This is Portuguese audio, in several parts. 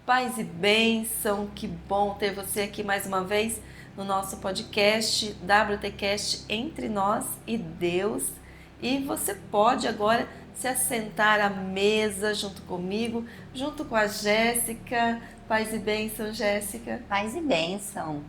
Paz e bênção, que bom ter você aqui mais uma vez no nosso podcast WTcast Entre Nós e Deus. E você pode agora se assentar à mesa junto comigo, junto com a Jéssica. Paz e bênção, Jéssica. Paz e bênção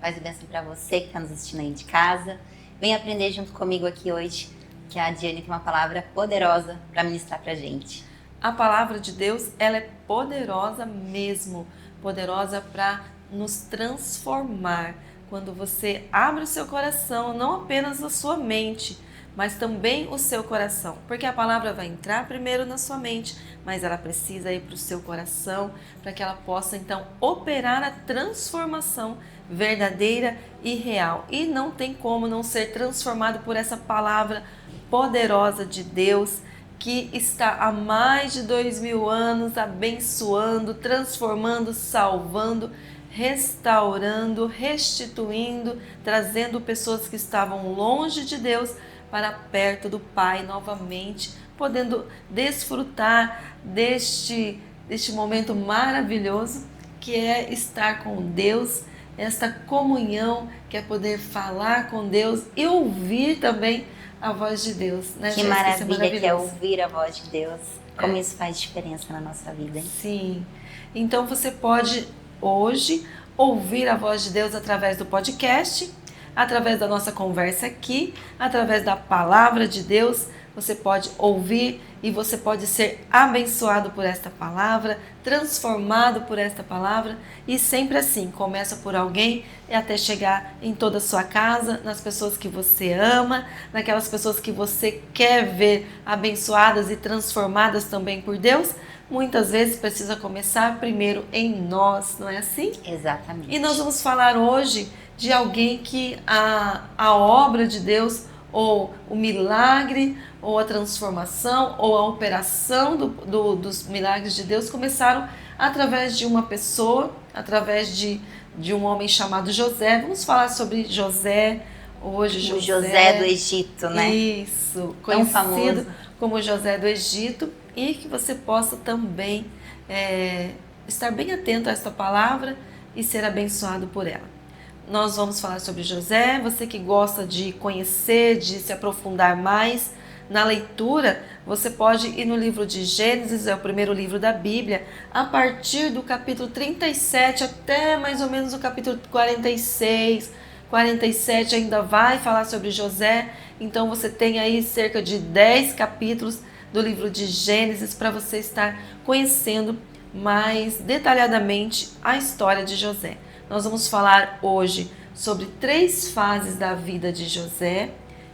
para você que está nos assistindo aí de casa. Vem aprender junto comigo aqui hoje, que a Diane tem uma palavra poderosa para ministrar para a gente. A palavra de Deus, ela é poderosa mesmo, poderosa para nos transformar. Quando você abre o seu coração, não apenas a sua mente, mas também o seu coração, porque a palavra vai entrar primeiro na sua mente, mas ela precisa ir para o seu coração, para que ela possa então operar a transformação verdadeira e real. E não tem como não ser transformado por essa palavra poderosa de Deus, que está há mais de 2000 anos abençoando, transformando, salvando, restaurando, restituindo, trazendo pessoas que estavam longe de Deus para perto do Pai novamente, podendo desfrutar deste momento maravilhoso que é estar com Deus, esta comunhão que é poder falar com Deus e ouvir também a voz de Deus, né? Que maravilha que é ouvir a voz de Deus. Como isso faz diferença na nossa vida, hein? Sim. Então você pode hoje ouvir a voz de Deus através do podcast, através da nossa conversa aqui, através da palavra de Deus. Você pode ouvir e você pode ser abençoado por esta palavra, transformado por esta palavra, e sempre assim, começa por alguém e até chegar em toda a sua casa, nas pessoas que você ama, naquelas pessoas que você quer ver abençoadas e transformadas também por Deus. Muitas vezes precisa começar primeiro em nós, não é assim? Exatamente. E nós vamos falar hoje de alguém que a obra de Deus, ou o milagre, ou a transformação, ou a operação dos milagres de Deus começaram através de uma pessoa, através de um homem chamado José. Vamos falar sobre José hoje. O José do Egito, né? Isso, tão conhecido famoso como José do Egito, e que você possa também estar bem atento a esta palavra e ser abençoado por ela. Nós vamos falar sobre José. Você que gosta de conhecer, de se aprofundar mais na leitura, você pode ir no livro de Gênesis, é o primeiro livro da Bíblia, a partir do capítulo 37 até mais ou menos o capítulo 46, 47 ainda vai falar sobre José. Então você tem aí cerca de 10 capítulos do livro de Gênesis para você estar conhecendo mais detalhadamente a história de José. Nós vamos falar hoje sobre 3 fases da vida de José,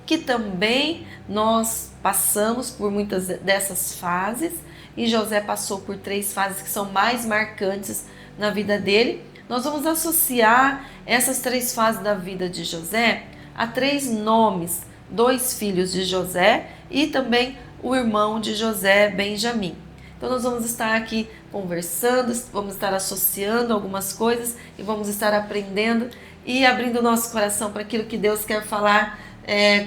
que também nós passamos por muitas dessas fases, e José passou por 3 fases que são mais marcantes na vida dele. Nós vamos associar essas 3 fases da vida de José a 3 nomes, 2 filhos de José e também o irmão de José, Benjamim. Então nós vamos estar aqui conversando, vamos estar associando algumas coisas e vamos estar aprendendo e abrindo o nosso coração para aquilo que Deus quer falar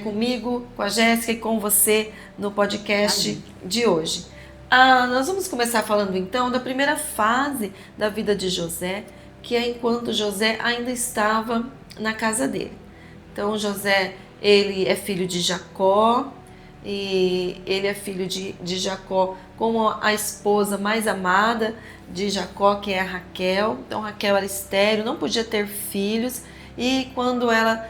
comigo, com a Jéssica e com você no podcast de hoje. Nós vamos começar falando então da primeira fase da vida de José, que é enquanto José ainda estava na casa dele. Então José, ele é filho de Jacó, e ele é filho de Jacó com a esposa mais amada de Jacó, que é a Raquel. Então Raquel era estéril, não podia ter filhos, e quando ela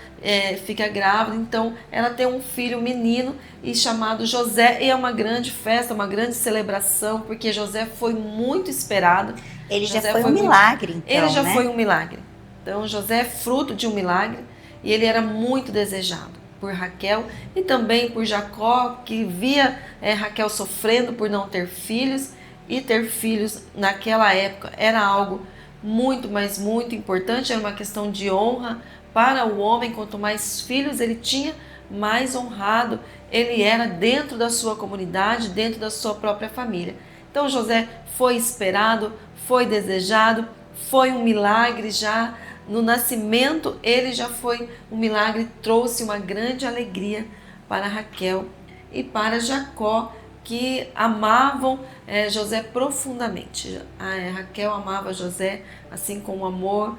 fica grávida, então ela tem um filho menino e chamado José, e é uma grande festa, uma grande celebração, porque José foi muito esperado. Ele já foi um milagre, então, ele já né? foi um milagre. Então José é fruto de um milagre, e ele era muito desejado por Raquel e também por Jacó, que via Raquel sofrendo por não ter filhos, e ter filhos naquela época era algo muito, mas muito importante, era uma questão de honra para o homem. Quanto mais filhos ele tinha, mais honrado ele era dentro da sua comunidade, dentro da sua própria família. Então José foi esperado, foi desejado, foi um milagre já. No nascimento, ele já foi um milagre, trouxe uma grande alegria para Raquel e para Jacó, que amavam José profundamente. Raquel amava José assim com um amor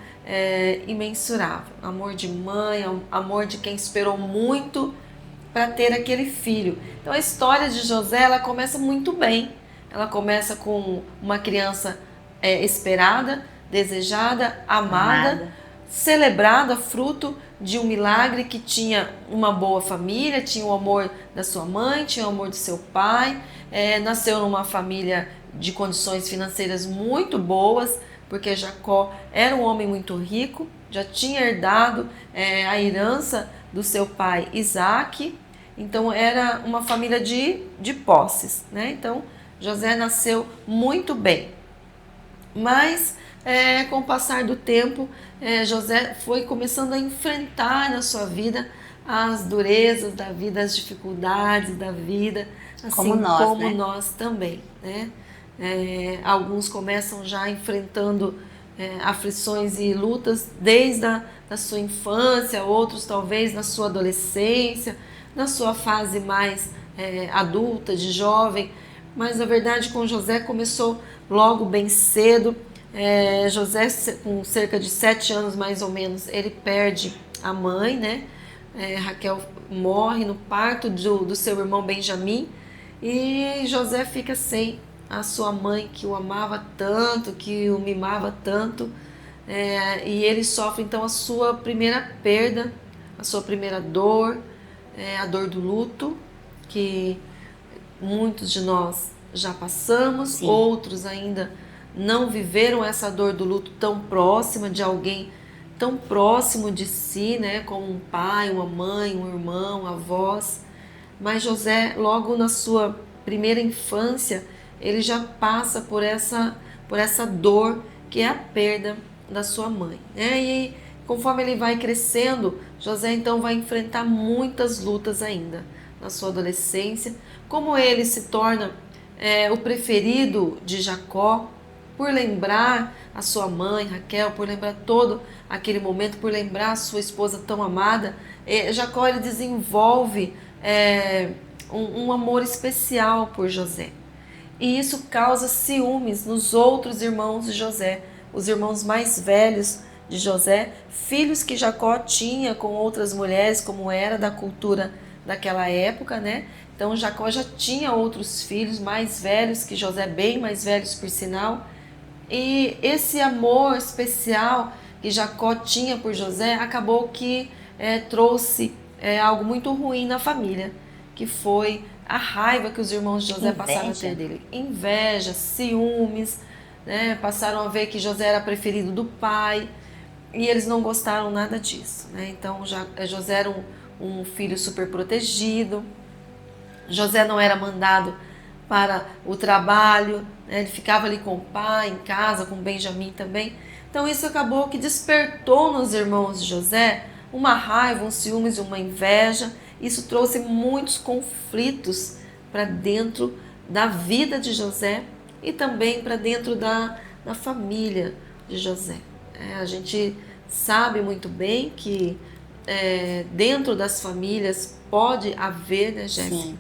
imensurável, amor de mãe, amor de quem esperou muito para ter aquele filho. Então a história de José, ela começa muito bem. Ela começa com uma criança esperada, desejada, amada, celebrada, fruto de um milagre, que tinha uma boa família, tinha o amor da sua mãe, tinha o amor do seu pai, nasceu numa família de condições financeiras muito boas, porque Jacó era um homem muito rico, já tinha herdado a herança do seu pai Isaac, então era uma família de posses, né? Então José nasceu muito bem, mas com o passar do tempo, José foi começando a enfrentar na sua vida as durezas da vida, as dificuldades da vida, assim como nós também, né? Alguns começam já enfrentando aflições e lutas desde a sua infância, outros talvez na sua adolescência, na sua fase mais adulta, de jovem, mas a verdade com José começou logo bem cedo. José, com cerca de 7 anos mais ou menos, ele perde a mãe, né? Raquel morre no parto do seu irmão Benjamim, e José fica sem a sua mãe, que o amava tanto, que o mimava tanto, e ele sofre então a sua primeira perda, a sua primeira dor, a dor do luto, que muitos de nós já passamos. Sim. Outros ainda não viveram essa dor do luto tão próxima, de alguém tão próximo de si, né, como um pai, uma mãe, um irmão, avós. Mas José, logo na sua primeira infância, ele já passa por essa dor, que é a perda da sua mãe, né? E conforme ele vai crescendo, José então vai enfrentar muitas lutas ainda na sua adolescência. Como ele se torna o preferido de Jacó, por lembrar a sua mãe, Raquel, por lembrar todo aquele momento, por lembrar a sua esposa tão amada, Jacó ele desenvolve um amor especial por José. E isso causa ciúmes nos outros irmãos de José, os irmãos mais velhos de José, filhos que Jacó tinha com outras mulheres, como era da cultura daquela época, né? Então Jacó já tinha outros filhos mais velhos que José, bem mais velhos por sinal. E esse amor especial que Jacó tinha por José acabou que trouxe algo muito ruim na família, que foi a raiva que os irmãos de José passaram a ter dele. Inveja, ciúmes, né? Passaram a ver que José era preferido do pai, e eles não gostaram nada disso, né? Então José era um filho super protegido. José não era mandado para o trabalho, né? Ele ficava ali com o pai, em casa, com Benjamim também. Então isso acabou que despertou nos irmãos de José uma raiva, um ciúmes e uma inveja. Isso trouxe muitos conflitos para dentro da vida de José e também para dentro da família de José. A gente sabe muito bem que dentro das famílias pode haver, né, Jéssica,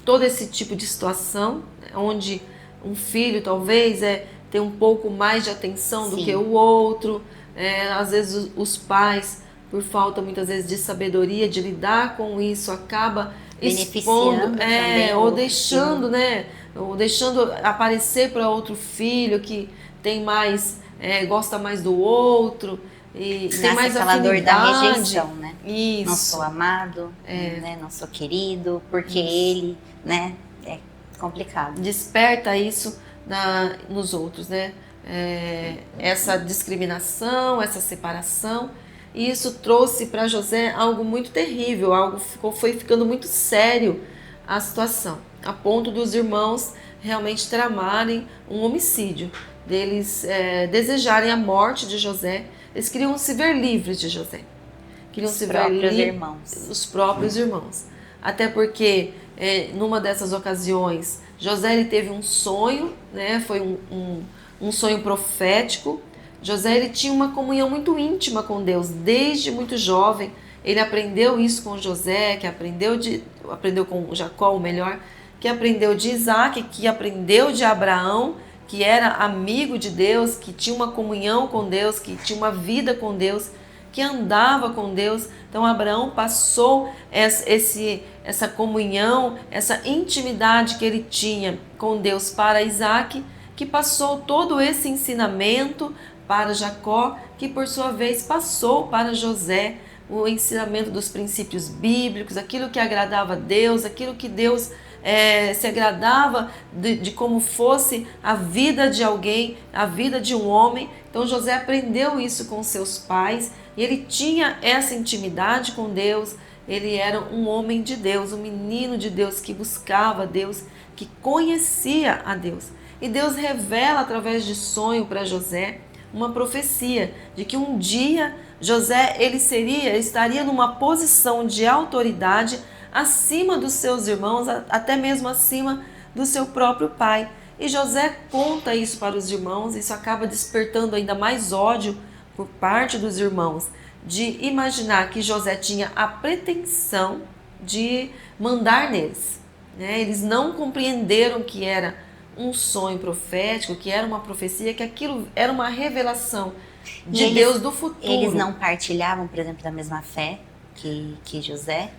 todo esse tipo de situação, onde um filho talvez tem um pouco mais de atenção do que o outro. Às vezes os pais, por falta muitas vezes de sabedoria, de lidar com isso, acaba expondo, ou deixando, né, ou deixando aparecer para outro filho que tem mais, gosta mais do outro, e tem mais aquela afinidade. Dor da rejeição, né? Isso. Não sou amado, né? Não sou querido, porque ele, né? É complicado. Desperta isso nos outros, né? Essa discriminação, essa separação. E isso trouxe para José algo muito terrível, foi ficando muito sério a situação, a ponto dos irmãos realmente tramarem um homicídio, deles desejarem a morte de José. Eles queriam se ver livres de José. Os próprios irmãos. Até porque, numa dessas ocasiões, José ele teve um sonho, né? Foi um sonho profético. José ele tinha uma comunhão muito íntima com Deus, desde muito jovem. Ele aprendeu isso com José, que aprendeu com Jacó, ou melhor, que aprendeu de Isaac, que aprendeu de Abraão, que era amigo de Deus, que tinha uma comunhão com Deus, que tinha uma vida com Deus, que andava com Deus. Então Abraão passou essa comunhão, essa intimidade que ele tinha com Deus para Isaac, que passou todo esse ensinamento para Jacó, que por sua vez passou para José, o ensinamento dos princípios bíblicos, aquilo que agradava a Deus, aquilo que Deus se agradava de como fosse a vida de alguém, a vida de um homem. Então José aprendeu isso com seus pais e ele tinha essa intimidade com Deus. Ele era um homem de Deus, um menino de Deus que buscava a Deus, que conhecia a Deus. E Deus revela através de sonho para José uma profecia de que um dia José ele estaria numa posição de autoridade acima dos seus irmãos, até mesmo acima do seu próprio pai. E José conta isso para os irmãos, isso acaba despertando ainda mais ódio por parte dos irmãos, de imaginar que José tinha a pretensão de mandar neles, né? Eles não compreenderam que era um sonho profético, que era uma profecia, que aquilo era uma revelação de Deus do futuro. Eles não partilhavam, por exemplo, da mesma fé que José?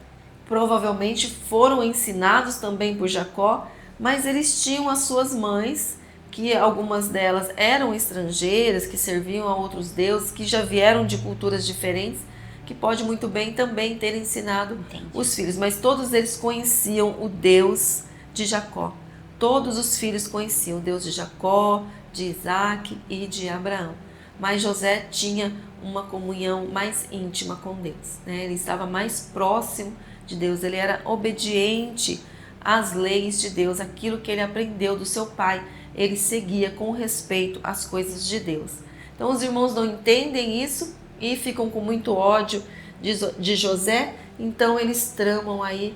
Provavelmente foram ensinados também por Jacó, mas eles tinham as suas mães, que algumas delas eram estrangeiras, que serviam a outros deuses, que já vieram de culturas diferentes, que pode muito bem também ter ensinado os filhos. Mas todos eles conheciam o Deus de Jacó. Todos os filhos conheciam o Deus de Jacó, de Isaac e de Abraão. Mas José tinha uma comunhão mais íntima com Deus, né? Ele estava mais próximo de Deus, ele era obediente às leis de Deus, aquilo que ele aprendeu do seu pai, ele seguia com respeito às coisas de Deus. Então os irmãos não entendem isso e ficam com muito ódio de José, então eles tramam aí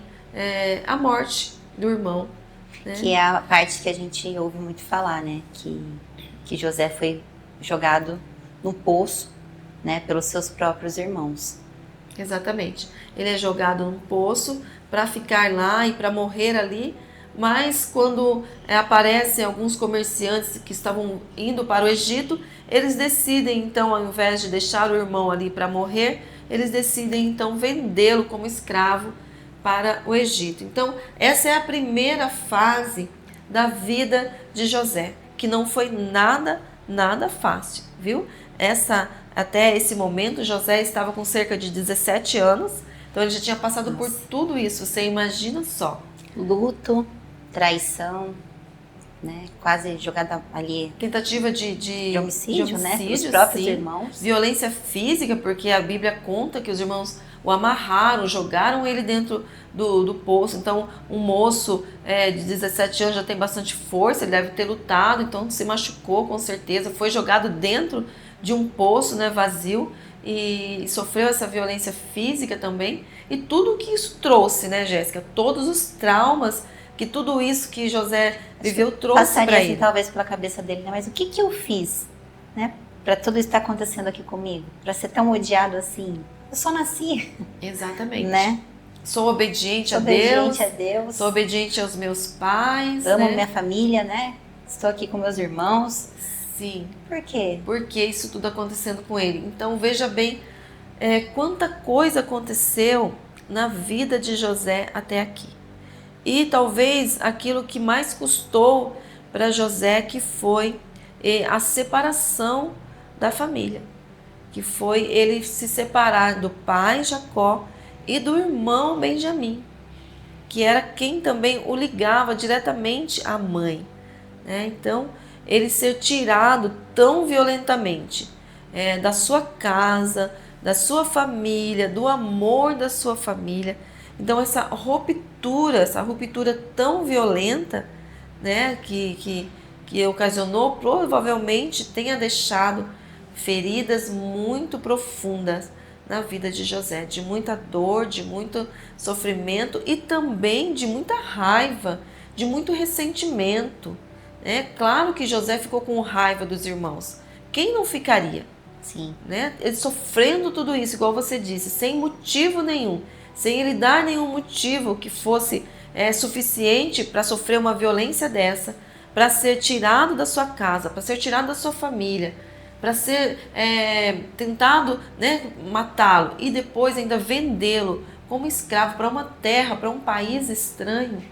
a morte do irmão. Né? Que é a parte que a gente ouve muito falar, né? Que José foi jogado no poço, né? Pelos seus próprios irmãos. Exatamente. Ele é jogado num poço para ficar lá e para morrer ali, mas quando aparecem alguns comerciantes que estavam indo para o Egito, eles decidem então, ao invés de deixar o irmão ali para morrer, eles decidem então vendê-lo como escravo para o Egito. Então, essa é a primeira fase da vida de José, que não foi nada fácil, viu? Até esse momento, José estava com cerca de 17 anos, então ele já tinha passado por tudo isso, você imagina só. Luto, traição, né? Quase jogada ali. Tentativa de homicídio, né? Os próprios irmãos. Violência física, porque a Bíblia conta que os irmãos o amarraram, jogaram ele dentro do poço. Então, um moço de 17 anos já tem bastante força, ele deve ter lutado, então se machucou com certeza, foi jogado dentro de um poço, né, vazio, e sofreu essa violência física também. E tudo o que isso trouxe, né, Jéssica? Todos os traumas que tudo isso que José viveu trouxe para ele. Passaria assim, talvez pela cabeça dele, né? Mas o que eu fiz, né? Para tudo isso estar acontecendo aqui comigo? Para ser tão odiado assim? Eu só nasci. Exatamente. Né? Sou obediente a Deus. Sou obediente aos meus pais. Amo né? minha família, né? Estou aqui com meus irmãos. Sim. Por quê? Porque isso tudo acontecendo com ele. Então veja bem quanta coisa aconteceu na vida de José até aqui. E talvez aquilo que mais custou para José, que foi a separação da família. Que foi ele se separar do pai Jacó e do irmão Benjamim, que era quem também o ligava diretamente à mãe. Né? Então, ele ser tirado tão violentamente da sua casa, da sua família, do amor da sua família. Então, essa ruptura tão violenta, né, que ocasionou, provavelmente tenha deixado feridas muito profundas na vida de José, de muita dor, de muito sofrimento e também de muita raiva, de muito ressentimento. Claro que José ficou com raiva dos irmãos. Quem não ficaria? Sim. Né? Ele sofrendo tudo isso, igual você disse, sem motivo nenhum, sem ele dar nenhum motivo que fosse suficiente para sofrer uma violência dessa, para ser tirado da sua casa, para ser tirado da sua família, para ser tentado, né, matá-lo e depois ainda vendê-lo como escravo para uma terra, para um país estranho.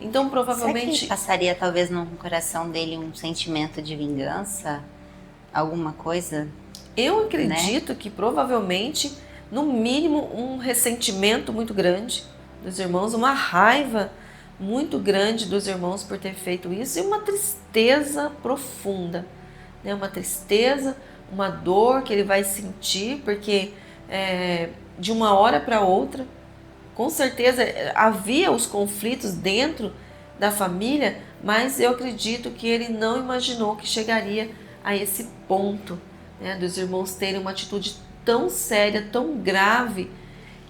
Então provavelmente... Será que passaria talvez no coração dele um sentimento de vingança? Alguma coisa? Eu acredito, né, que provavelmente, no mínimo, um ressentimento muito grande dos irmãos, uma raiva muito grande dos irmãos por ter feito isso e uma tristeza profunda, né? Uma tristeza, uma dor que ele vai sentir, porque de uma hora para outra, com certeza havia os conflitos dentro da família, mas eu acredito que ele não imaginou que chegaria a esse ponto, né, dos irmãos terem uma atitude tão séria, tão grave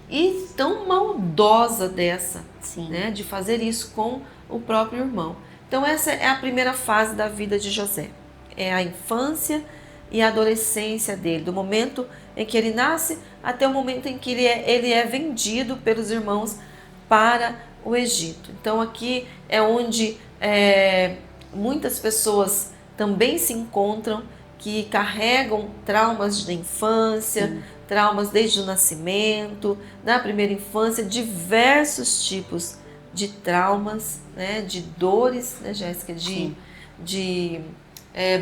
e tão maldosa dessa, né, de fazer isso com o próprio irmão. Então essa é a primeira fase da vida de José, é a infância e a adolescência dele, do momento em que ele nasce até o momento em que ele é vendido pelos irmãos para o Egito. Então aqui é onde muitas pessoas também se encontram, que carregam traumas da infância, traumas desde o nascimento, na primeira infância, diversos tipos de traumas, né, de dores, né, Jéssica, de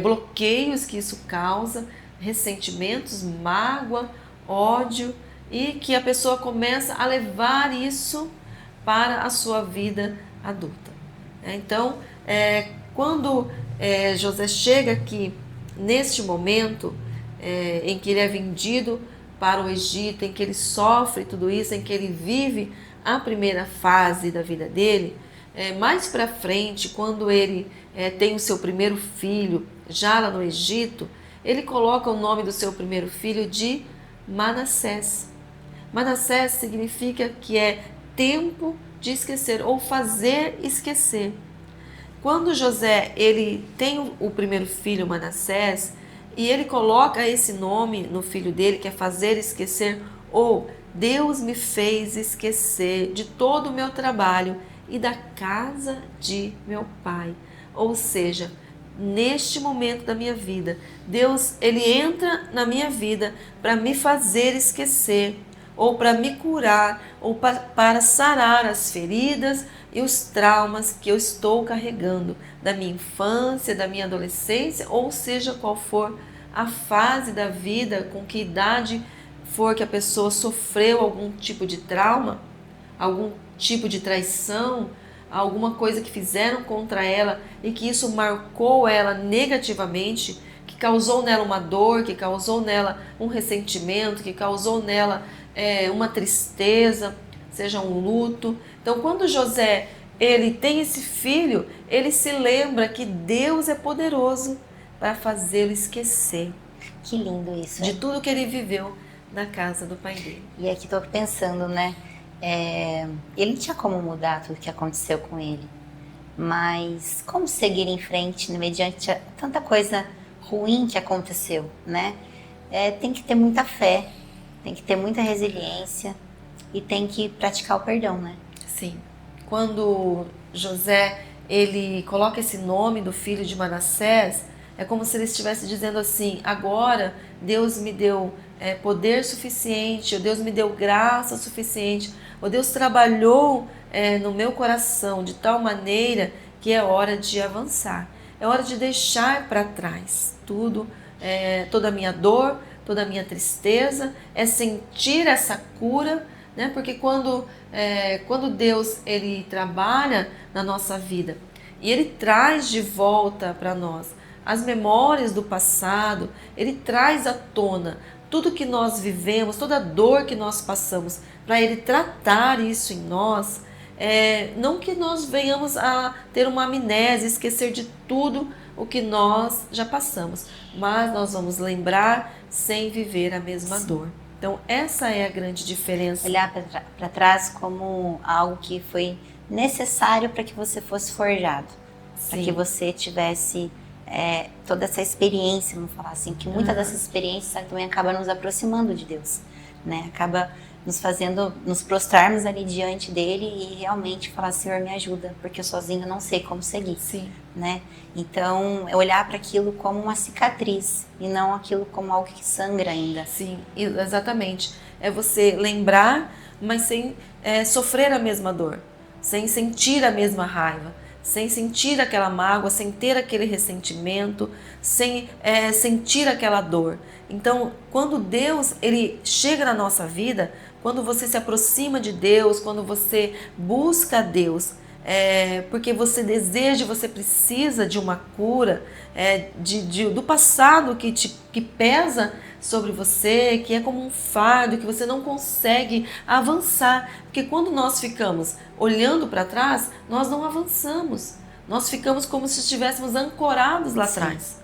bloqueios que isso causa, ressentimentos, mágoa, ódio, e que a pessoa começa a levar isso para a sua vida adulta. Então, quando José chega aqui, neste momento em que ele é vendido para o Egito, em que ele sofre tudo isso, em que ele vive a primeira fase da vida dele, mais para frente, quando ele tem o seu primeiro filho, já lá no Egito, ele coloca o nome do seu primeiro filho de Manassés. Manassés significa que é tempo de esquecer ou fazer esquecer. Quando José ele tem o primeiro filho, Manassés, e ele coloca esse nome no filho dele, que é fazer esquecer, ou Deus me fez esquecer de todo o meu trabalho e da casa de meu pai. Ou seja, neste momento da minha vida, Deus ele entra na minha vida para me fazer esquecer, ou para me curar, ou para sarar as feridas e os traumas que eu estou carregando da minha infância, da minha adolescência, ou seja qual for a fase da vida, com que idade for que a pessoa sofreu algum tipo de trauma, algum tipo de traição, alguma coisa que fizeram contra ela e que isso marcou ela negativamente, que causou nela uma dor, que causou nela um ressentimento, que causou nela uma tristeza, seja um luto. Então, quando José ele tem esse filho, ele se lembra que Deus é poderoso para fazê-lo esquecer. Que lindo isso. De tudo que ele viveu na casa do pai dele. E aqui estou pensando, né? Ele não tinha como mudar tudo que aconteceu com ele, mas como seguir em frente mediante tanta coisa ruim que aconteceu, né? Tem que ter muita fé, tem que ter muita resiliência e tem que praticar o perdão, né? Sim. Quando José ele coloca esse nome do filho de Manassés, é como se ele estivesse dizendo assim: agora Deus me deu poder suficiente, ou Deus me deu graça suficiente, ou Deus trabalhou no meu coração de tal maneira que é hora de avançar, é hora de deixar para trás tudo, toda a minha dor, toda a minha tristeza, é sentir essa cura, né? Porque quando Deus ele trabalha na nossa vida e ele traz de volta para nós as memórias do passado, ele traz à tona tudo que nós vivemos, toda a dor que nós passamos, para ele tratar isso em nós, não que nós venhamos a ter uma amnésia, esquecer de tudo o que nós já passamos, mas nós vamos lembrar sem viver a mesma dor. Então essa é a grande diferença. Olhar para trás como algo que foi necessário para que você fosse forjado, para que você tivesse toda essa experiência, vamos falar assim, que muitas dessas experiências também acaba nos aproximando de Deus, né? Acaba nos fazendo nos prostrarmos ali diante dele e realmente falar, Senhor, me ajuda, porque eu sozinho não sei como seguir. Sim. Né? Então, é olhar para aquilo como uma cicatriz e não aquilo como algo que sangra ainda. Sim, exatamente. É você lembrar, mas sem sofrer a mesma dor, sem sentir a mesma raiva, sem sentir aquela mágoa, sem ter aquele ressentimento, sem sentir aquela dor. Então, quando Deus ele chega na nossa vida, quando você se aproxima de Deus, quando você busca a Deus, porque você deseja, você precisa de uma cura do passado que pesa sobre você, que é como um fardo, que você não consegue avançar. Porque quando nós ficamos olhando para trás, nós não avançamos. Nós ficamos como se estivéssemos ancorados lá atrás.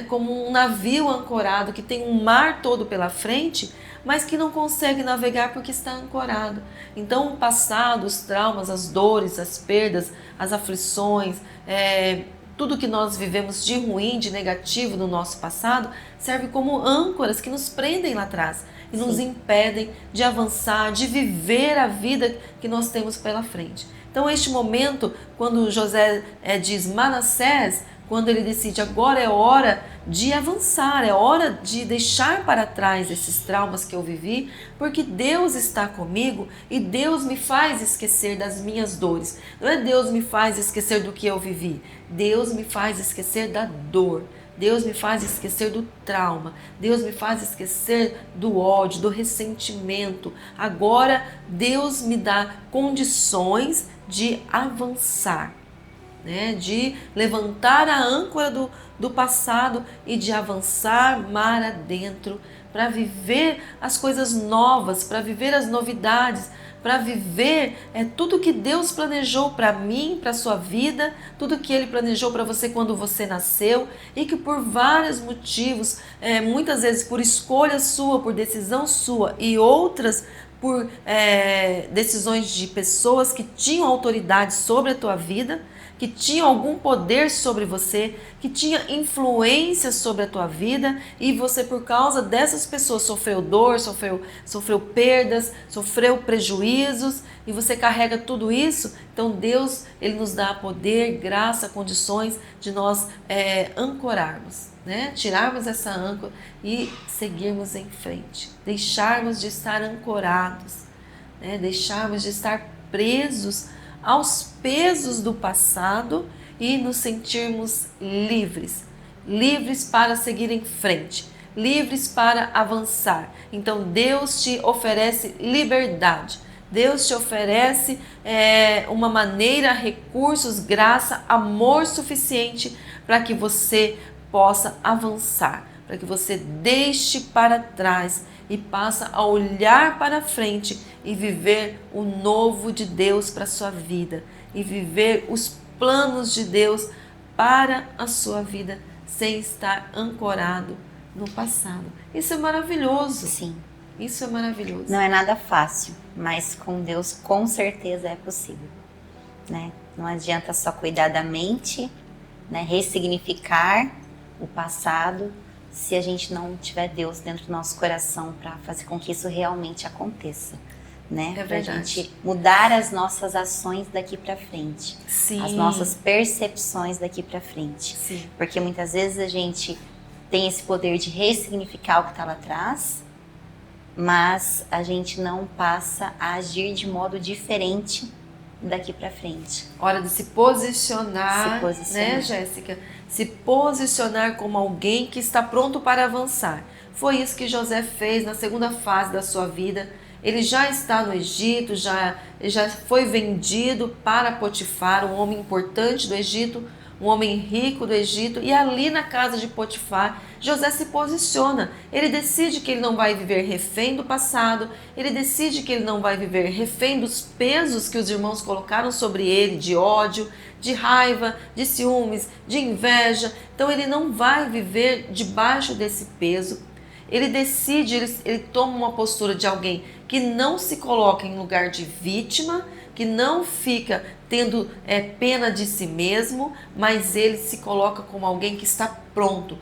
Como um navio ancorado que tem um mar todo pela frente, mas que não consegue navegar porque está ancorado. Então o passado, os traumas, as dores, as perdas, as aflições, tudo que nós vivemos de ruim, de negativo no nosso passado, serve como âncoras que nos prendem lá atrás e nos impedem de avançar, de viver a vida que nós temos pela frente. Então este momento, quando José diz Manassés, quando ele decide agora é hora de avançar, é hora de deixar para trás esses traumas que eu vivi, porque Deus está comigo e Deus me faz esquecer das minhas dores. Não é Deus me faz esquecer do que eu vivi, Deus me faz esquecer da dor. Deus me faz esquecer do trauma, Deus me faz esquecer do ódio, do ressentimento. Agora Deus me dá condições de avançar, de levantar a âncora do passado e de avançar mar adentro para viver as coisas novas, para viver as novidades, para viver tudo que Deus planejou para mim, para a sua vida, tudo que Ele planejou para você quando você nasceu e que por vários motivos, muitas vezes por escolha sua, por decisão sua e outras por decisões de pessoas que tinham autoridade sobre a tua vida, que tinham algum poder sobre você, que tinha influência sobre a tua vida e você por causa dessas pessoas sofreu dor, sofreu perdas, sofreu prejuízos e você carrega tudo isso. Então Deus ele nos dá poder, graça, condições de nós ancorarmos, tirarmos essa âncora e seguirmos em frente, deixarmos de estar ancorados, deixarmos de estar presos aos pesos do passado e nos sentirmos livres, livres para seguir em frente, livres para avançar. Então Deus te oferece liberdade, Deus te oferece uma maneira, recursos, graça, amor suficiente para que você possa avançar, para que você deixe para trás e passa a olhar para frente e viver o novo de Deus para a sua vida e viver os planos de Deus para a sua vida sem estar ancorado no passado. Isso é maravilhoso. Sim. Isso é maravilhoso. Não é nada fácil, mas com Deus com certeza é possível, Não adianta só cuidar da mente, ressignificar o passado, se a gente não tiver Deus dentro do nosso coração para fazer com que isso realmente aconteça, É para a verdade. gente mudar as nossas ações daqui para frente, Sim. as nossas percepções daqui para frente. Sim. Porque muitas vezes a gente tem esse poder de ressignificar o que está lá atrás, mas a gente não passa a agir de modo diferente daqui para frente. Hora de se posicionar, né, Jéssica? Se posicionar como alguém que está pronto para avançar. Foi isso que José fez na segunda fase da sua vida. Ele já está no Egito, já foi vendido para Potifar, um homem importante do Egito, um homem rico do Egito, e ali na casa de Potifar, José se posiciona. Ele decide que ele não vai viver refém do passado, ele decide que ele não vai viver refém dos pesos que os irmãos colocaram sobre ele, de ódio, de raiva, de ciúmes, de inveja. Então ele não vai viver debaixo desse peso. Ele decide, ele toma uma postura de alguém que não se coloca em lugar de vítima, que não fica tendo pena de si mesmo, mas ele se coloca como alguém que está pronto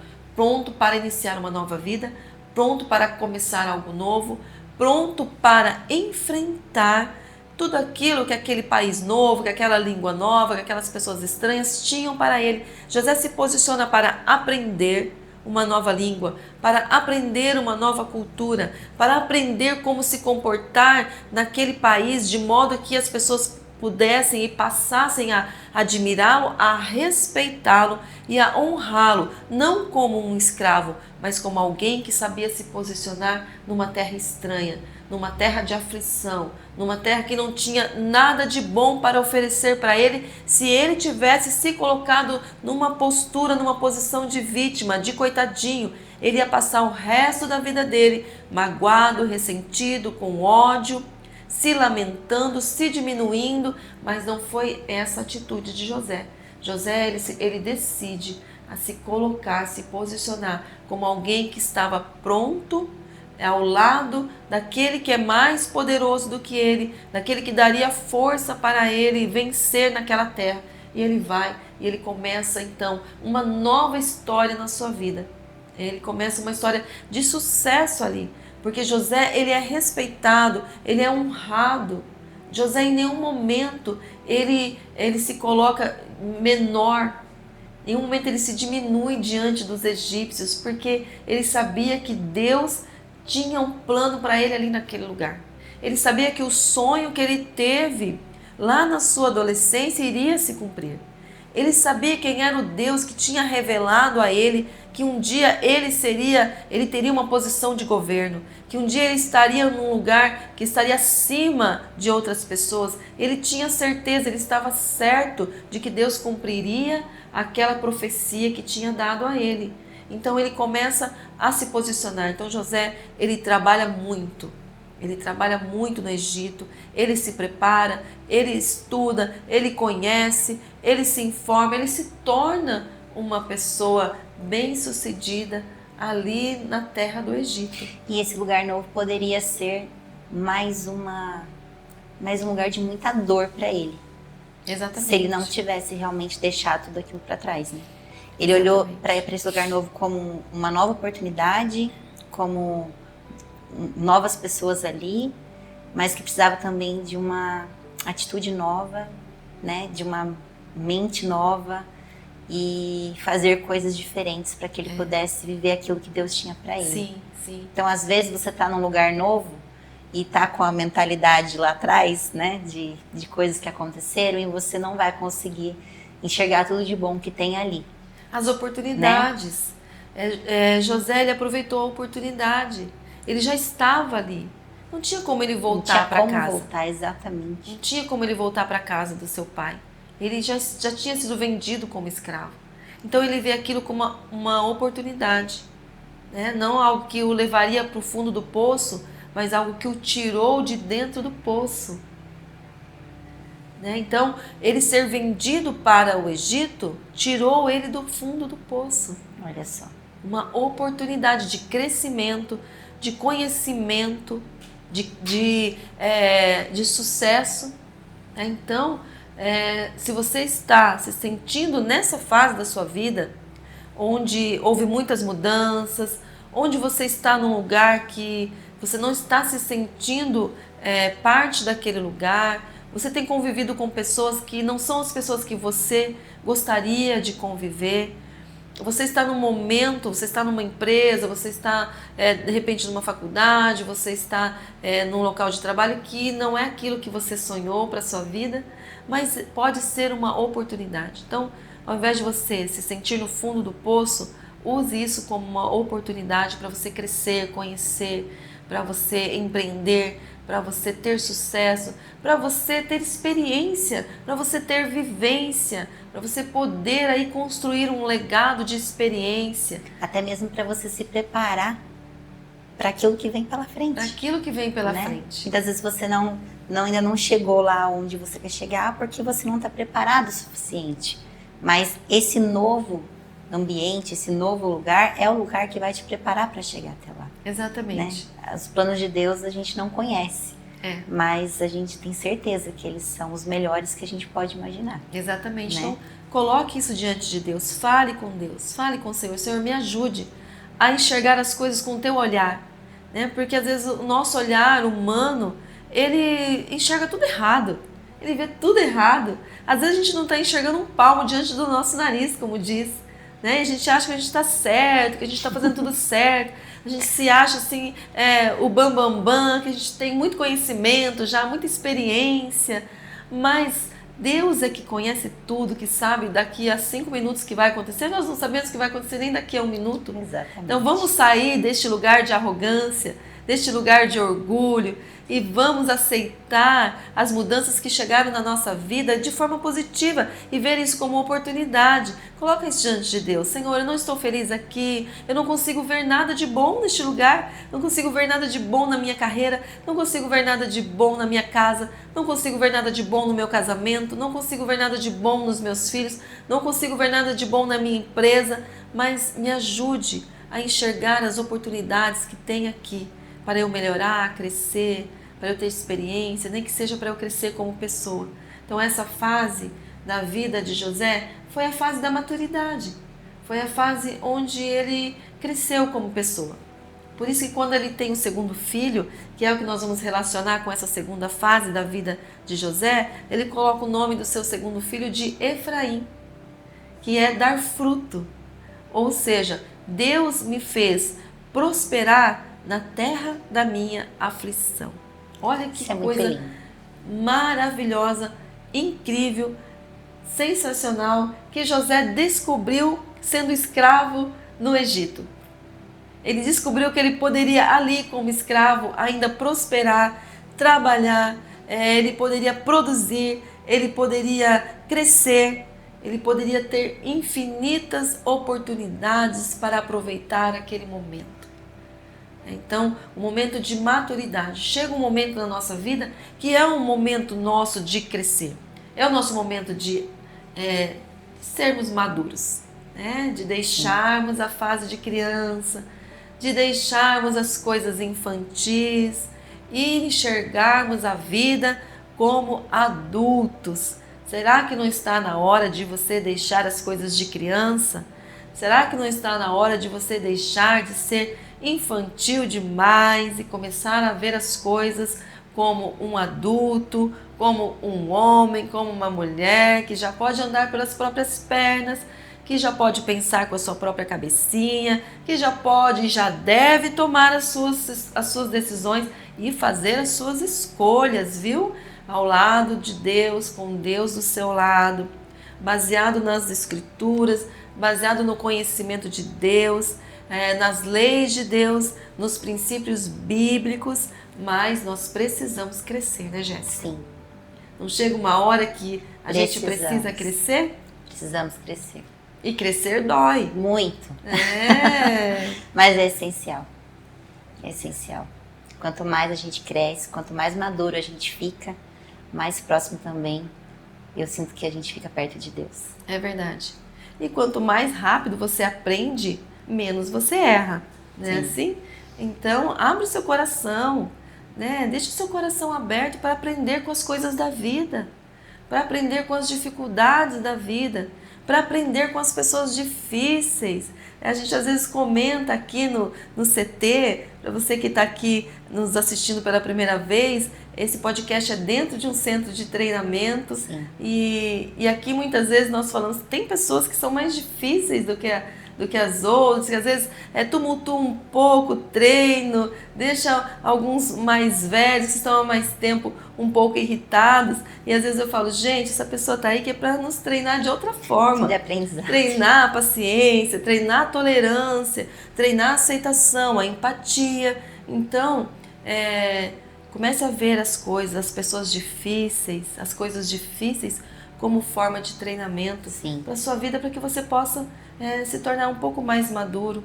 para iniciar uma nova vida, pronto para começar algo novo, pronto para enfrentar tudo aquilo que aquele país novo, que aquela língua nova, que aquelas pessoas estranhas tinham para ele. José se posiciona para aprender uma nova língua, para aprender uma nova cultura, para aprender como se comportar naquele país, de modo que as pessoas pudessem e passassem a admirá-lo, a respeitá-lo e a honrá-lo, não como um escravo, mas como alguém que sabia se posicionar numa terra estranha, numa terra de aflição, numa terra que não tinha nada de bom para oferecer para ele, se ele tivesse se colocado numa postura, numa posição de vítima, de coitadinho. Ele ia passar o resto da vida dele magoado, ressentido, com ódio, se lamentando, se diminuindo, mas não foi essa a atitude de José. José, ele decide a se colocar, se posicionar como alguém que estava pronto ao lado daquele que é mais poderoso do que ele, daquele que daria força para ele vencer naquela terra. E ele vai e ele começa então uma nova história na sua vida. Ele começa uma história de sucesso ali, porque José, ele é respeitado, ele é honrado. José em nenhum momento ele se coloca menor, em nenhum momento ele se diminui diante dos egípcios, porque ele sabia que Deus tinha um plano para ele ali naquele lugar. Ele sabia que o sonho que ele teve lá na sua adolescência iria se cumprir. Ele sabia quem era o Deus que tinha revelado a ele que um dia ele teria uma posição de governo, que um dia ele estaria num lugar que estaria acima de outras pessoas. Ele tinha certeza, ele estava certo de que Deus cumpriria aquela profecia que tinha dado a ele. Então ele começa a se posicionar. Então José, ele trabalha muito no Egito, ele se prepara, ele estuda, ele conhece, ele se informa, ele se torna uma pessoa bem-sucedida ali na terra do Egito. E esse lugar novo poderia ser mais um lugar de muita dor para ele. Exatamente. Se ele não tivesse realmente deixado tudo aquilo para trás, né? Ele olhou para esse lugar novo como uma nova oportunidade, como novas pessoas ali, mas que precisava também de uma atitude nova, né? De uma mente nova e fazer coisas diferentes para que ele pudesse viver aquilo que Deus tinha para ele. Sim, sim. Então, às vezes você está num lugar novo e está com a mentalidade lá atrás, né? De coisas que aconteceram, e você não vai conseguir enxergar tudo de bom que tem ali. As oportunidades. Né? José, ele aproveitou a oportunidade. Ele já estava ali. Não tinha como ele voltar para casa. Não tinha como voltar, exatamente. Não tinha como ele voltar para casa do seu pai. Ele já tinha sido vendido como escravo. Então ele vê aquilo como uma oportunidade. Né? Não algo que o levaria para o fundo do poço, mas algo que o tirou de dentro do poço. Né? Então, ele ser vendido para o Egito tirou ele do fundo do poço. Olha só. Uma oportunidade de crescimento, de conhecimento, de sucesso. Então, se você está se sentindo nessa fase da sua vida, onde houve muitas mudanças, onde você está num lugar que você não está se sentindo parte daquele lugar, você tem convivido com pessoas que não são as pessoas que você gostaria de conviver, você está num momento, você está numa empresa, você está de repente numa faculdade, você está num local de trabalho que não é aquilo que você sonhou para a sua vida, mas pode ser uma oportunidade. Então, ao invés de você se sentir no fundo do poço, use isso como uma oportunidade para você crescer, conhecer, para você empreender, para você ter sucesso, para você ter experiência, para você ter vivência, para você poder aí construir um legado de experiência. Até mesmo para você se preparar para aquilo que vem pela frente. Para aquilo que vem pela frente. Muitas vezes você ainda não chegou lá onde você quer chegar porque você não está preparado o suficiente. Mas esse novo ambiente, esse novo lugar é o lugar que vai te preparar para chegar até lá. Exatamente. Né? Os planos de Deus a gente não conhece, mas a gente tem certeza que eles são os melhores que a gente pode imaginar. Exatamente. Né? Então, coloque isso diante de Deus, fale com Deus, fale com o Senhor. Senhor, me ajude a enxergar as coisas com o teu olhar. né? Porque às vezes o nosso olhar humano, ele enxerga tudo errado, ele vê tudo errado. Às vezes a gente não está enxergando um palmo diante do nosso nariz, como diz, né? E a gente acha que a gente está certo, que a gente está fazendo tudo certo, a gente se acha assim, o bam, bam, bam, que a gente tem muito conhecimento, já muita experiência, mas Deus é que conhece tudo, que sabe daqui a 5 minutos que vai acontecer. Nós não sabemos o que vai acontecer nem daqui a 1 minuto. Exatamente. Então vamos sair deste lugar de arrogância, deste lugar de orgulho e vamos aceitar as mudanças que chegaram na nossa vida de forma positiva e ver isso como oportunidade. Coloca isso diante de Deus. Senhor, eu não estou feliz aqui, eu não consigo ver nada de bom neste lugar, não consigo ver nada de bom na minha carreira, não consigo ver nada de bom na minha casa, não consigo ver nada de bom no meu casamento, não consigo ver nada de bom nos meus filhos, não consigo ver nada de bom na minha empresa, mas me ajude a enxergar as oportunidades que tem aqui para eu melhorar, crescer, para eu ter experiência, nem que seja para eu crescer como pessoa. Então essa fase da vida de José foi a fase da maturidade, foi a fase onde ele cresceu como pessoa. Por isso que quando ele tem o segundo filho, que é o que nós vamos relacionar com essa segunda fase da vida de José, ele coloca o nome do seu segundo filho de Efraim, que é dar fruto. Ou seja, Deus me fez prosperar na terra da minha aflição. Olha que coisa maravilhosa, incrível, sensacional, que José descobriu sendo escravo no Egito. Ele descobriu que ele poderia ali como escravo ainda prosperar, trabalhar, ele poderia produzir, ele poderia crescer, ele poderia ter infinitas oportunidades para aproveitar aquele momento. Então, o momento de maturidade. Chega um momento na nossa vida que é um momento nosso de crescer. É o nosso momento de sermos maduros, né? De deixarmos a fase de criança, de deixarmos as coisas infantis e enxergarmos a vida como adultos. Será que não está na hora de você deixar as coisas de criança? Será que não está na hora de você deixar de ser infantil demais e começar a ver as coisas como um adulto, como um homem, como uma mulher que já pode andar pelas próprias pernas, que já pode pensar com a sua própria cabecinha, que já pode e já deve tomar as suas decisões e fazer as suas escolhas, viu? Ao lado de Deus, com Deus do seu lado, baseado nas Escrituras, baseado no conhecimento de Deus, nas leis de Deus, nos princípios bíblicos, mas nós precisamos crescer, né, Jéssica? Sim. Não chega uma hora que a gente precisa crescer? Precisamos crescer. E crescer dói. Muito. É. Mas é essencial. É essencial. Quanto mais a gente cresce, quanto mais maduro a gente fica, mais próximo também eu sinto que a gente fica perto de Deus. É verdade. E quanto mais rápido você aprende, menos você erra, né? Assim? Então, abre o seu coração, né? Deixa o seu coração aberto para aprender com as coisas da vida, para aprender com as dificuldades da vida, para aprender com as pessoas difíceis. A gente às vezes comenta aqui no CT, para você que está aqui nos assistindo pela primeira vez, esse podcast é dentro de um centro de treinamento e aqui muitas vezes nós falamos, tem pessoas que são mais difíceis do que as outras, que às vezes tumultua um pouco o treino, deixa alguns mais velhos que estão há mais tempo um pouco irritados, e às vezes eu falo, gente, essa pessoa está aí que é para nos treinar de outra forma, de aprendizado. Treinar a paciência, treinar a tolerância, treinar a aceitação, a empatia. Então, comece a ver as coisas, as pessoas difíceis, as coisas difíceis como forma de treinamento para a sua vida, para que você possa se tornar um pouco mais maduro,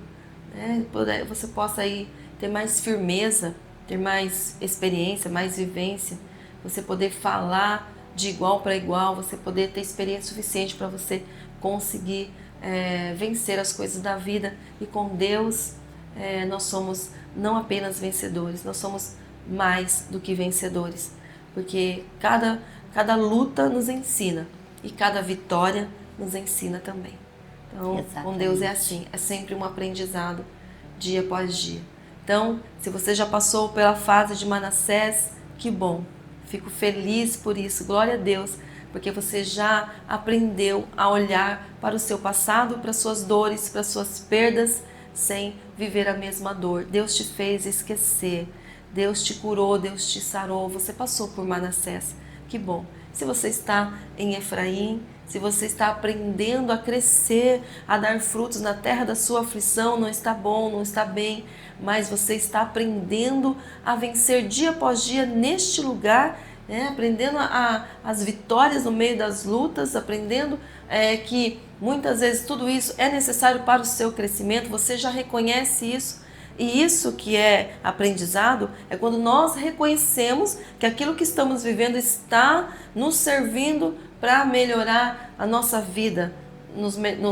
né? Você possa aí ter mais firmeza, ter mais experiência, mais vivência, você poder falar de igual para igual, você poder ter experiência suficiente para você conseguir vencer as coisas da vida. E com Deus nós somos não apenas vencedores, nós somos mais do que vencedores, porque cada luta nos ensina e cada vitória nos ensina também. Então, com Deus é assim, é sempre um aprendizado dia após dia. Então, se você já passou pela fase de Manassés, que bom. Fico feliz por isso, glória a Deus, porque você já aprendeu a olhar para o seu passado, para suas dores, para suas perdas, sem viver a mesma dor. Deus te fez esquecer, Deus te curou, Deus te sarou, você passou por Manassés, que bom. Se você está em Efraim, se você está aprendendo a crescer, a dar frutos na terra da sua aflição, não está bom, não está bem, mas você está aprendendo a vencer dia após dia neste lugar, né? Aprendendo as vitórias no meio das lutas, aprendendo que muitas vezes tudo isso é necessário para o seu crescimento, você já reconhece isso. E isso que é aprendizado é quando nós reconhecemos que aquilo que estamos vivendo está nos servindo para melhorar a nossa vida,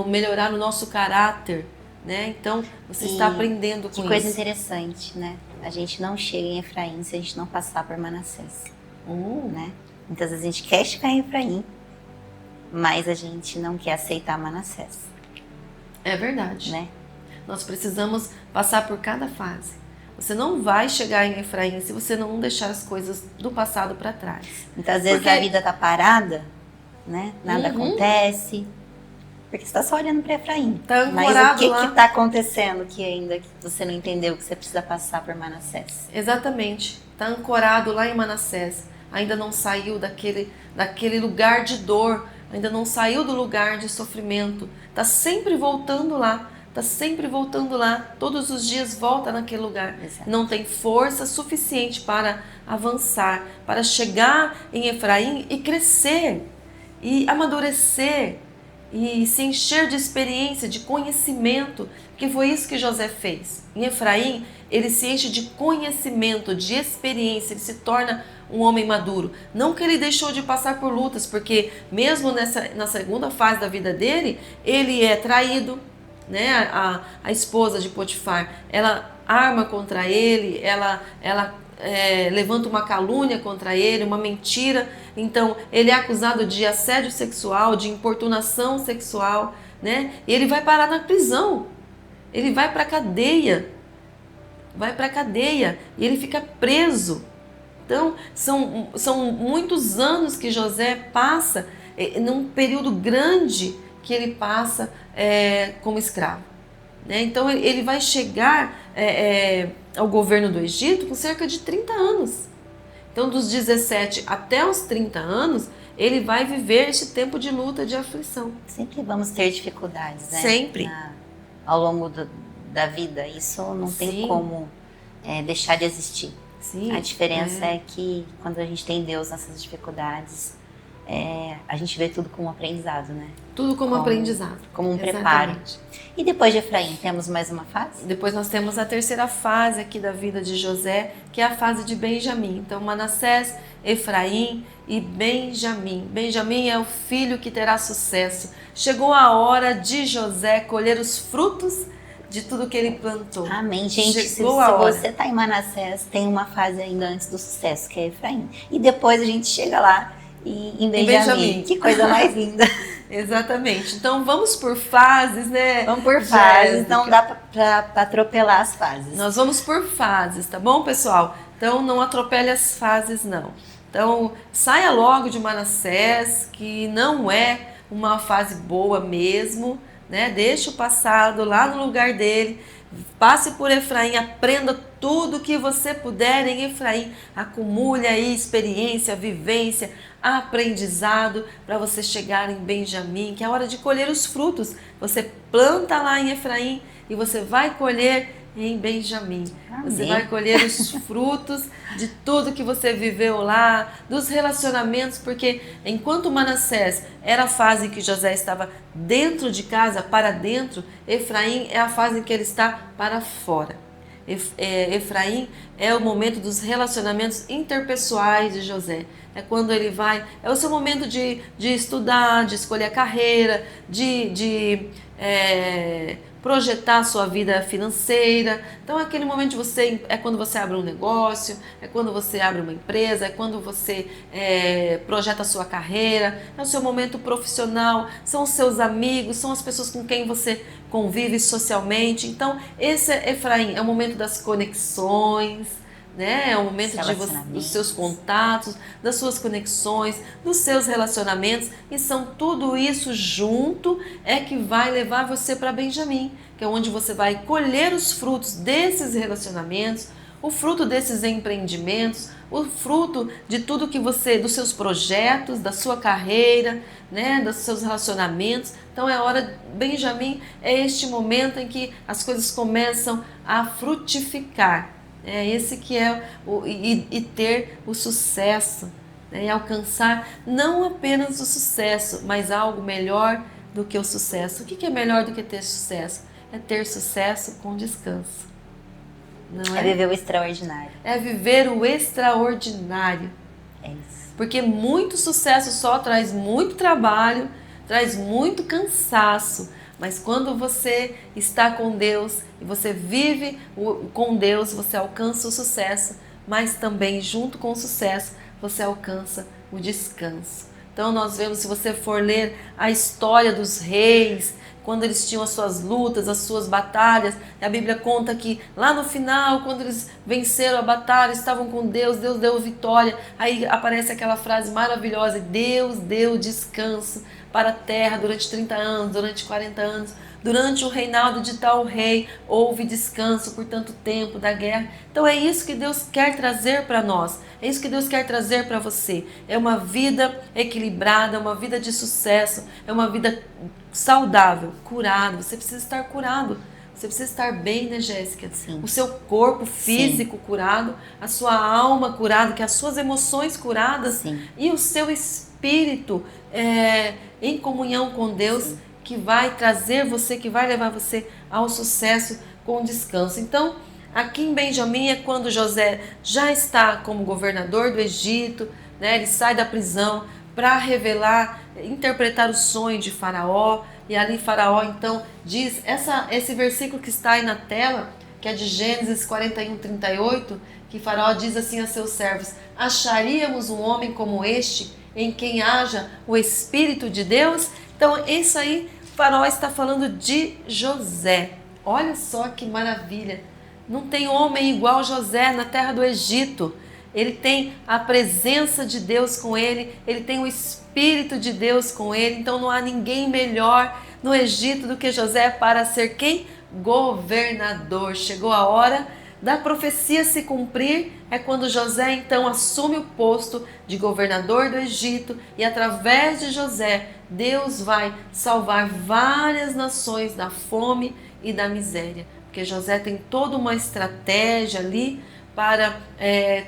melhorar o nosso caráter, né? Então, você está aprendendo com isso. Que coisa interessante, né? A gente não chega em Efraim se a gente não passar por Manassés, né? Muitas vezes a gente quer chegar em Efraim, mas a gente não quer aceitar Manassés. É verdade. Né? Nós precisamos passar por cada fase. Você não vai chegar em Efraim se você não deixar as coisas do passado para trás. Muitas vezes a vida está parada, né? Nada acontece, porque você está só olhando para Efraim. Tá mas o que está acontecendo que ainda que você não entendeu que você precisa passar por Manassés? Exatamente. Está ancorado lá em Manassés. Ainda não saiu daquele lugar de dor. Ainda não saiu do lugar de sofrimento. Está sempre voltando lá. Está sempre voltando lá, todos os dias volta naquele lugar. Exato. Não tem força suficiente para avançar, para chegar em Efraim e crescer, e amadurecer, e se encher de experiência, de conhecimento, que foi isso que José fez. Em Efraim, ele se enche de conhecimento, de experiência, ele se torna um homem maduro. Não que ele deixou de passar por lutas, porque mesmo na segunda fase da vida dele, ele é traído, né? A esposa de Potifar, ela arma contra ele, ela levanta uma calúnia contra ele, uma mentira. Então ele é acusado de assédio sexual, de importunação sexual, né? E ele vai parar na prisão, ele vai para a cadeia, e ele fica preso. Então são muitos anos que José passa, num período grande que ele passa como escravo, né? Então ele vai chegar ao governo do Egito com cerca de 30 anos. Então dos 17 até os 30 anos, ele vai viver este tempo de luta, de aflição. Sempre vamos ter dificuldades, né? Sempre. Ao longo da vida, isso não tem como deixar de existir. Sim, a diferença é que quando a gente tem Deus nessas dificuldades, a gente vê tudo como aprendizado, né? Tudo como aprendizado. Como um preparo. E depois de Efraim, temos mais uma fase? Depois nós temos a terceira fase aqui da vida de José, que é a fase de Benjamim. Então, Manassés, Efraim e Benjamim. Benjamim é o filho que terá sucesso. Chegou a hora de José colher os frutos de tudo que ele plantou. Amém, gente. Se você está em Manassés, tem uma fase ainda antes do sucesso, que é Efraim. E depois a gente chega lá em Benjamim. Que coisa mais linda. Exatamente. Então vamos por fases, né? Vamos por fases, não dá para atropelar as fases. Nós vamos por fases, tá bom, pessoal? Então não atropele as fases, não. Então saia logo de Manassés, que não é uma fase boa mesmo, né? Deixe o passado lá no lugar dele. Passe por Efraim, aprenda tudo que você puder em Efraim. Acumule aí experiência, vivência, aprendizado para você chegar em Benjamim, que é a hora de colher os frutos. Você planta lá em Efraim e você vai colher em Benjamim. Amém. Você vai colher os frutos de tudo que você viveu lá, dos relacionamentos, porque enquanto Manassés era a fase em que José estava dentro de casa, para dentro, Efraim é a fase em que ele está para fora. Efraim é o momento dos relacionamentos interpessoais de José. É quando ele vai, é o seu momento de estudar, de escolher a carreira, de projetar a sua vida financeira. Então aquele momento de você, é quando você abre um negócio, é quando você abre uma empresa, é quando você projeta a sua carreira, é o seu momento profissional, são os seus amigos, são as pessoas com quem você convive socialmente. Então esse Efraim é o momento das conexões, né? É o momento dos seus contatos, das suas conexões, dos seus relacionamentos, e são tudo isso junto é que vai levar você para Benjamim, que é onde você vai colher os frutos desses relacionamentos, o fruto desses empreendimentos, o fruto de tudo que você, dos seus projetos, da sua carreira, né, dos seus relacionamentos. Então é hora, Benjamim é este momento em que as coisas começam a frutificar. É esse que é e ter o sucesso, né? E alcançar não apenas o sucesso, mas algo melhor do que o sucesso. O que é melhor do que ter sucesso? É ter sucesso com descanso. Não é? É viver o extraordinário. É viver o extraordinário. É isso. Porque muito sucesso só traz muito trabalho, traz muito cansaço. Mas quando você está com Deus e você vive com Deus, você alcança o sucesso, mas também junto com o sucesso você alcança o descanso. Então nós vemos, se você for ler a história dos reis, quando eles tinham as suas lutas, as suas batalhas, a Bíblia conta que lá no final, quando eles venceram a batalha, estavam com Deus, Deus deu vitória, aí aparece aquela frase maravilhosa: Deus deu descanso para a terra durante 30 anos, durante 40 anos, durante o reinado de tal rei, houve descanso por tanto tempo da guerra. Então é isso que Deus quer trazer para nós, é isso que Deus quer trazer para você. É uma vida equilibrada, uma vida de sucesso, é uma vida saudável, curada. Você precisa estar curado, você precisa estar bem, né, Jéssica? Sim. O seu corpo físico Sim. curado, a sua alma curada, que as suas emoções curadas Sim. e o seu espírito em comunhão com Deus, Sim. que vai trazer você, que vai levar você ao sucesso com descanso. Então, aqui em Benjamim é quando José já está como governador do Egito, né? Ele sai da prisão para revelar, interpretar o sonho de Faraó, e ali Faraó então diz, esse versículo que está aí na tela, que é de Gênesis 41:38, que Faraó diz assim a seus servos: acharíamos um homem como este, em quem haja o Espírito de Deus? Então isso aí, Faraó está falando de José. Olha só que maravilha, não tem homem igual José na terra do Egito. Ele tem a presença de Deus com ele, ele tem o Espírito de Deus com ele, então não há ninguém melhor no Egito do que José para ser quem? Governador. Chegou a hora da profecia se cumprir, é quando José então assume o posto de governador do Egito, e através de José, Deus vai salvar várias nações da fome e da miséria, porque José tem toda uma estratégia ali para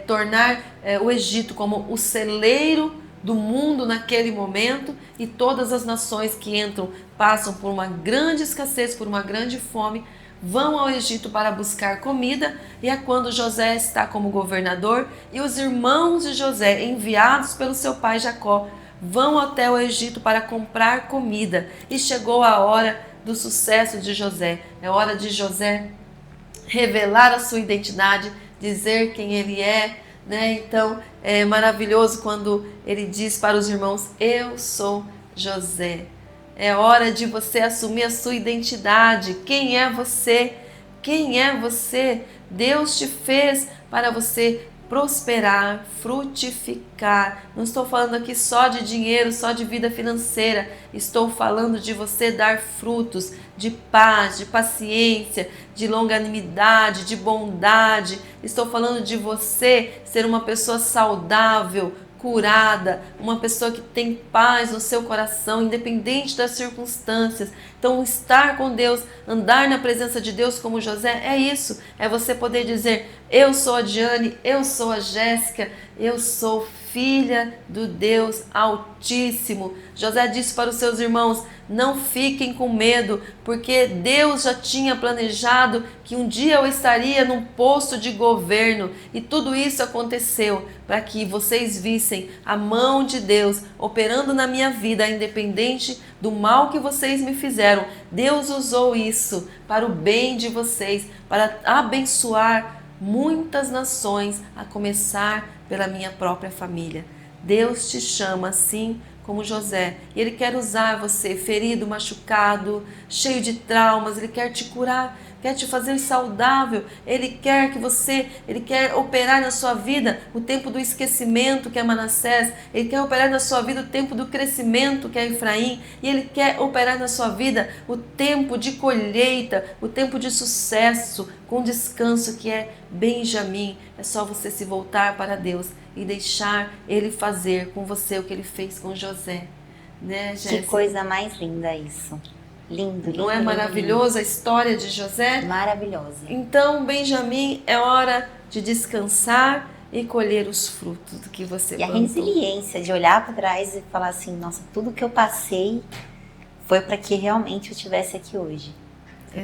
tornar o Egito como o celeiro do mundo naquele momento, e todas as nações que entram, passam por uma grande escassez, por uma grande fome, vão ao Egito para buscar comida, e é quando José está como governador, e os irmãos de José, enviados pelo seu pai Jacó, vão até o Egito para comprar comida, e chegou a hora do sucesso de José. É hora de José revelar a sua identidade, dizer quem ele é, né? Então é maravilhoso quando ele diz para os irmãos: eu sou José. É hora de você assumir a sua identidade. Quem é você? Quem é você? Deus te fez para você prosperar, frutificar. Não estou falando aqui só de dinheiro, só de vida financeira. Estou falando de você dar frutos de paz, de paciência, de longanimidade, de bondade. Estou falando de você ser uma pessoa saudável, curada, uma pessoa que tem paz no seu coração, independente das circunstâncias. Então, estar com Deus, andar na presença de Deus como José, é isso. É você poder dizer: eu sou a Diane, eu sou a Jéssica, eu sou filha do Deus Altíssimo. José disse para os seus irmãos: não fiquem com medo, porque Deus já tinha planejado que um dia eu estaria num posto de governo, e tudo isso aconteceu para que vocês vissem a mão de Deus operando na minha vida, independente do mal que vocês me fizeram. Deus usou isso para o bem de vocês, para abençoar muitas nações, a começar pela minha própria família. Deus te chama assim como José, e Ele quer usar você ferido, machucado, cheio de traumas. Ele quer te curar, quer te fazer saudável. Ele quer Ele quer operar na sua vida o tempo do esquecimento, que é Manassés. Ele quer operar na sua vida o tempo do crescimento, que é Efraim. E Ele quer operar na sua vida o tempo de colheita, o tempo de sucesso, com descanso, que é Benjamim. É só você se voltar para Deus e deixar Ele fazer com você o que Ele fez com José. Né, Jéssica? Que coisa mais linda isso. Lindo, lindo. Não é maravilhosa a história de José? Maravilhosa. Então, Benjamim, é hora de descansar e colher os frutos do que você plantou. E a resiliência de olhar para trás e falar assim: nossa, tudo que eu passei foi para que realmente eu estivesse aqui hoje.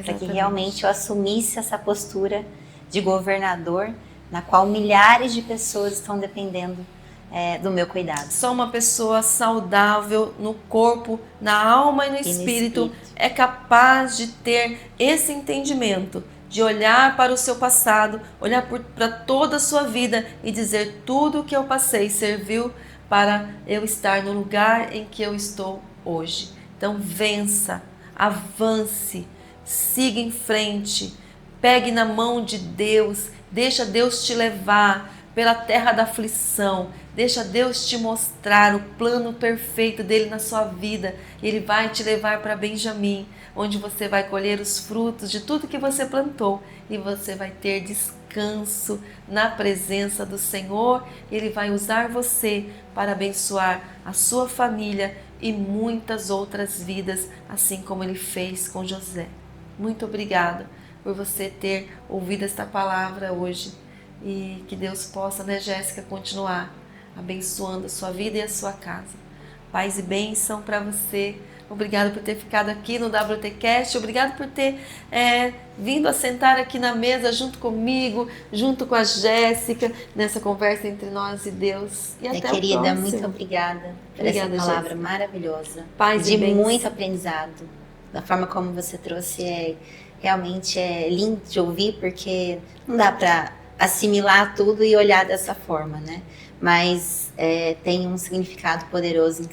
Para que realmente eu assumisse essa postura de governador, na qual milhares de pessoas estão dependendo do meu cuidado. Só uma pessoa saudável no corpo, na alma e no espírito é capaz de ter esse entendimento, de olhar para o seu passado, olhar para toda a sua vida e dizer: tudo o que eu passei serviu para eu estar no lugar em que eu estou hoje. Então vença, avance, siga em frente, pegue na mão de Deus, deixa Deus te levar pela terra da aflição, deixa Deus te mostrar o plano perfeito dele na sua vida. Ele vai te levar para Benjamim, onde você vai colher os frutos de tudo que você plantou, e você vai ter descanso na presença do Senhor. Ele vai usar você para abençoar a sua família e muitas outras vidas, assim como ele fez com José. Muito obrigada por você ter ouvido esta palavra hoje, e que Deus possa, né, Jéssica, continuar abençoando a sua vida e a sua casa. Paz e bênção para você. Obrigado por ter ficado aqui no WTCast, obrigado por ter vindo a sentar aqui na mesa junto comigo, junto com a Jéssica, nessa conversa entre nós e Deus. E até querida, o próximo. muito obrigada por essa palavra, Jéssica, maravilhosa. Paz de e bênção. Muito aprendizado. Da forma como você trouxe, realmente é lindo de ouvir, porque não dá para assimilar tudo e olhar dessa forma, né? Mas tem um significado poderoso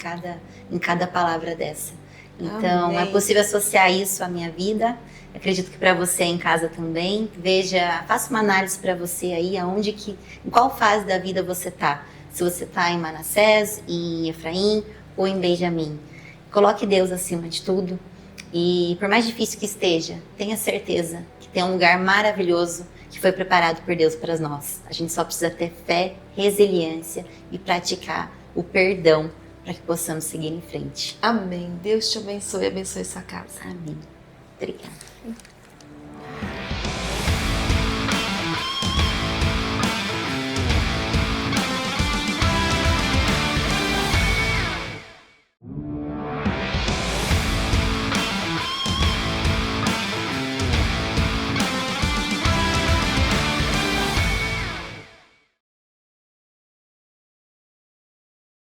em cada palavra dessa. Então, Amém. É possível associar isso à minha vida. Acredito que para você em casa também. Faça uma análise para você aí, em qual fase da vida você está. Se você está em Manassés, em Efraim ou em Benjamim. Coloque Deus acima de tudo. E por mais difícil que esteja, tenha certeza que tem um lugar maravilhoso que foi preparado por Deus para nós. A gente só precisa ter fé, resiliência e praticar o perdão para que possamos seguir em frente. Amém. Deus te abençoe e abençoe sua casa. Amém. Obrigada.